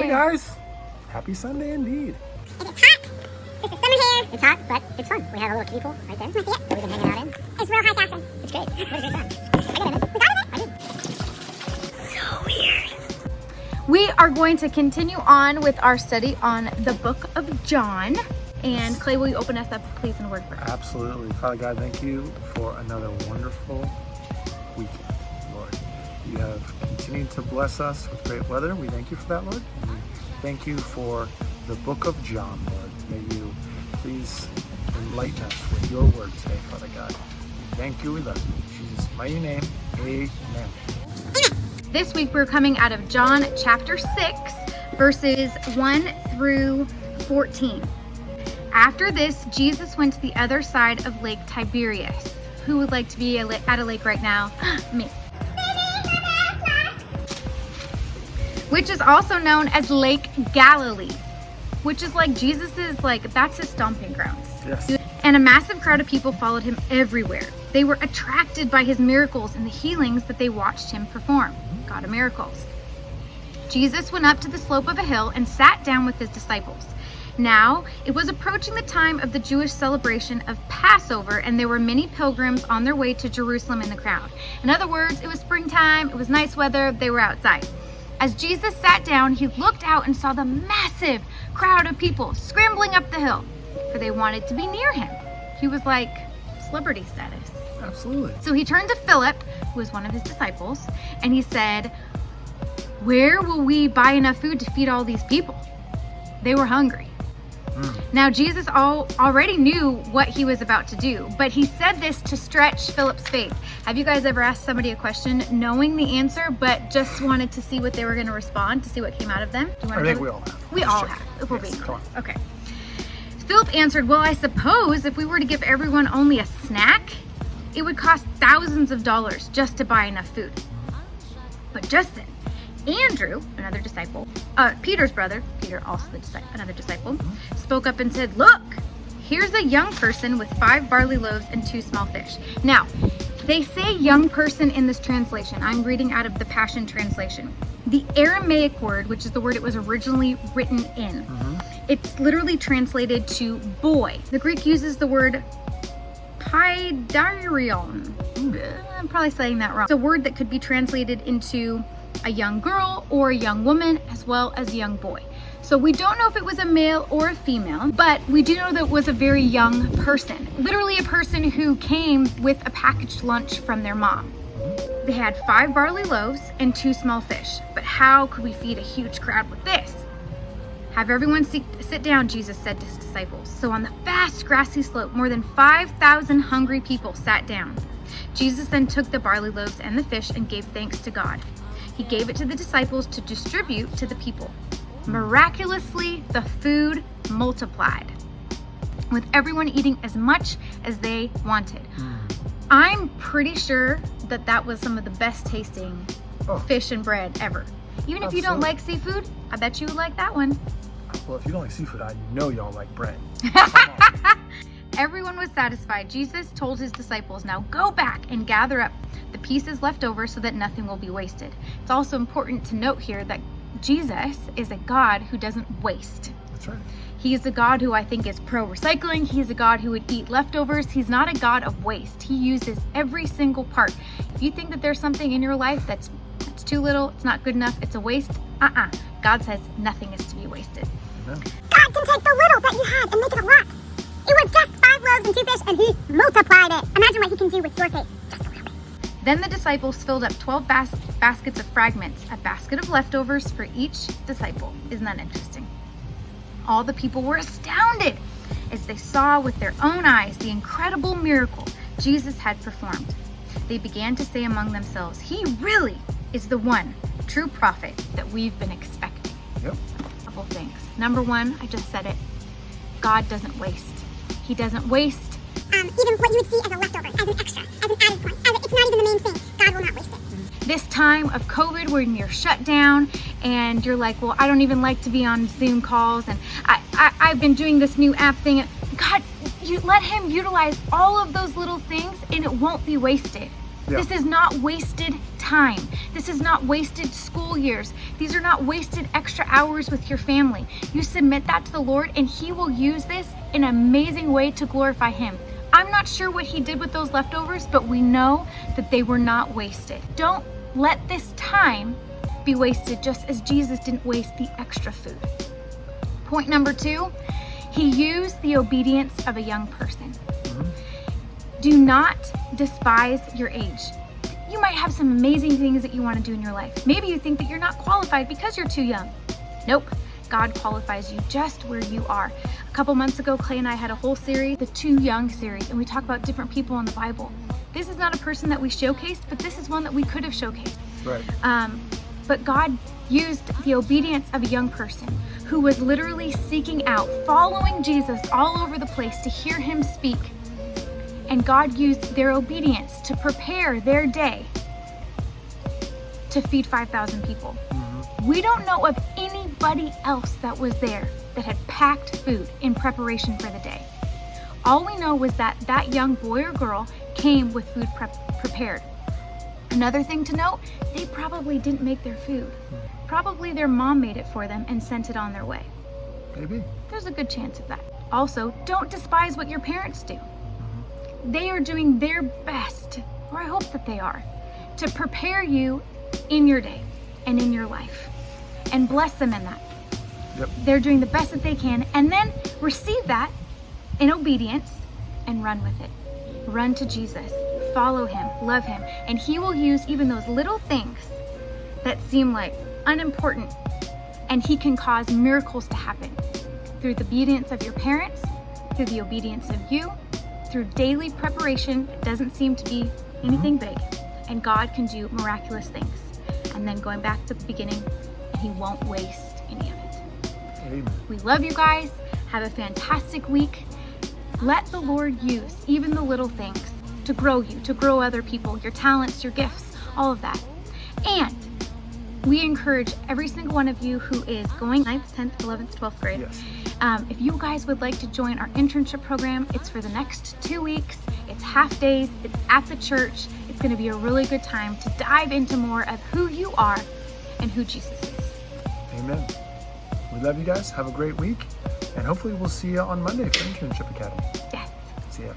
guys. Happy Sunday indeed. It's hot. This is summer here. It's hot, but it's fun. We have a little kiddie pool right there. That we've been hanging out in. It's real high fashion. It's great. What is your son? I got it. We got it? I did. So weird. We are going to continue on with our study on the book of John. And Clay, will you open us up, please, in a word prayer? Absolutely. Father God, thank you for another wonderful weekend, Lord. You have continued to bless us with great weather. We thank you for that, Lord. And we thank you for the book of John, Lord. May you please enlighten us with your word today, Father God. We thank you. We love you. In Jesus' mighty name, amen. This week we're coming out of John chapter 6, verses 1 through 14. After this, Jesus went to the other side of Lake Tiberias. Who would like to be at a lake right now? Me. Which is also known as Lake Galilee, which is like Jesus's, that's his stomping grounds. Yes. And a massive crowd of people followed him everywhere. They were attracted by his miracles and the healings that they watched him perform. God of miracles. Jesus went up to the slope of a hill and sat down with his disciples. Now, it was approaching the time of the Jewish celebration of Passover, and there were many pilgrims on their way to Jerusalem in the crowd. In other words, it was springtime, it was nice weather, they were outside. As Jesus sat down, he looked out and saw the massive crowd of people scrambling up the hill, for they wanted to be near him. He was like celebrity status. Absolutely. So he turned to Philip, who was one of his disciples, and he said, "Where will we buy enough food to feed all these people?" They were hungry. Now, Jesus already knew what he was about to do, but he said this to stretch Philip's faith. Have you guys ever asked somebody a question knowing the answer, but just wanted to see what they were going to respond, to see what came out of them? I think we all have. We Let's all check. have, if we're Yes, being come on. honest. Okay. Philip answered, "Well, I suppose if we were to give everyone only a snack, it would cost thousands of dollars just to buy enough food." But just then, Andrew, another disciple, Peter's brother, Peter also another disciple, spoke up and said, "Look, here's a young person with 5 barley loaves and 2 small fish." Now, they say young person in this translation. I'm reading out of the Passion Translation. The Aramaic word, which is the word it was originally written in, it's literally translated to boy. The Greek uses the word paidarion. I'm probably saying that wrong. It's a word that could be translated into a young girl or a young woman, as well as a young boy. So we don't know if it was a male or a female, but we do know that it was a very young person. Literally a person who came with a packaged lunch from their mom. They had 5 barley loaves and 2 small fish. But how could we feed a huge crowd with this? "Have everyone sit down," Jesus said to his disciples. So on the vast grassy slope, more than 5,000 hungry people sat down. Jesus then took the barley loaves and the fish and gave thanks to God. He gave it to the disciples to distribute to the people. Miraculously, the food multiplied, with everyone eating as much as they wanted. I'm pretty sure that that was some of the best tasting fish and bread ever. Even if you don't like seafood, I bet you would like that one. Well, if you don't like seafood, I know you don't like bread. Everyone was satisfied. Jesus told his disciples, "Now go back and gather up the pieces left over so that nothing will be wasted." It's also important to note here that Jesus is a God who doesn't waste. That's right. He is a God who I think is pro-recycling. He is a God who would eat leftovers. He's not a God of waste. He uses every single part. If you think that there's something in your life that's too little, it's not good enough, it's a waste, God says nothing is to be wasted. Amen. God can take the little that you had and make it a lot. It was just 5 loaves and 2 fish, and he multiplied it. Imagine what he can do with your faith. Just a little bit. Then the disciples filled up 12 baskets of fragments, a basket of leftovers for each disciple. Isn't that interesting? All the people were astounded as they saw with their own eyes the incredible miracle Jesus had performed. They began to say among themselves, "He really is the one true prophet that we've been expecting." Yep. A couple things. Number 1, I just said it. God doesn't waste. He doesn't waste. Even what you would see as a leftover, as an extra, as an added point, it's not even the main thing. God will not waste it. This time of COVID when you're shut down and you're like, "Well, I don't even like to be on Zoom calls, and I've been doing this new app thing." God, you let him utilize all of those little things and it won't be wasted. Yeah. This is not wasted time. time. This is not wasted school years. These are not wasted extra hours with your family. You submit that to the Lord and He will use this in an amazing way to glorify Him. I'm not sure what He did with those leftovers, but we know that they were not wasted. Don't let this time be wasted, just as Jesus didn't waste the extra food. Point number 2, He used the obedience of a young person. Do not despise your age. You might have some amazing things that you want to do in your life. Maybe you think that you're not qualified because you're too young. Nope. God qualifies you just where you are. A couple months ago, Clay and I had a whole series, the Too Young series, and we talk about different people in the Bible. This is not a person that we showcased, but this is one that we could have showcased. Right. But God used the obedience of a young person who was literally seeking out, following Jesus all over the place to hear Him speak. And God used their obedience to prepare their day to feed 5,000 people. We don't know of anybody else that was there that had packed food in preparation for the day. All we know was that that young boy or girl came with food prepared. Another thing to note, they probably didn't make their food. Probably their mom made it for them and sent it on their way. Maybe. There's a good chance of that. Also, don't despise what your parents do. They are doing their best, or I hope that they are, to prepare you in your day and in your life. And bless them in that. Yep. They're doing the best that they can, and then receive that in obedience and run with it. Run to Jesus, follow Him, love Him, and He will use even those little things that seem like unimportant, and He can cause miracles to happen through the obedience of your parents, through the obedience of you, through daily preparation. It doesn't seem to be anything big, and God can do miraculous things. And then going back to the beginning, and He won't waste any of it. Amen. We love you guys. Have a fantastic week. Let the Lord use even the little things to grow you, to grow other people, your talents, your gifts, all of that. And we encourage every single one of you who is going 9th, 10th, 11th, 12th grade. Yes. If you guys would like to join our internship program, it's for the next 2 weeks. It's half days. It's at the church. It's going to be a really good time to dive into more of who you are and who Jesus is. Amen. We love you guys. Have a great week. And hopefully we'll see you on Monday for Internship Academy. Yes. See ya.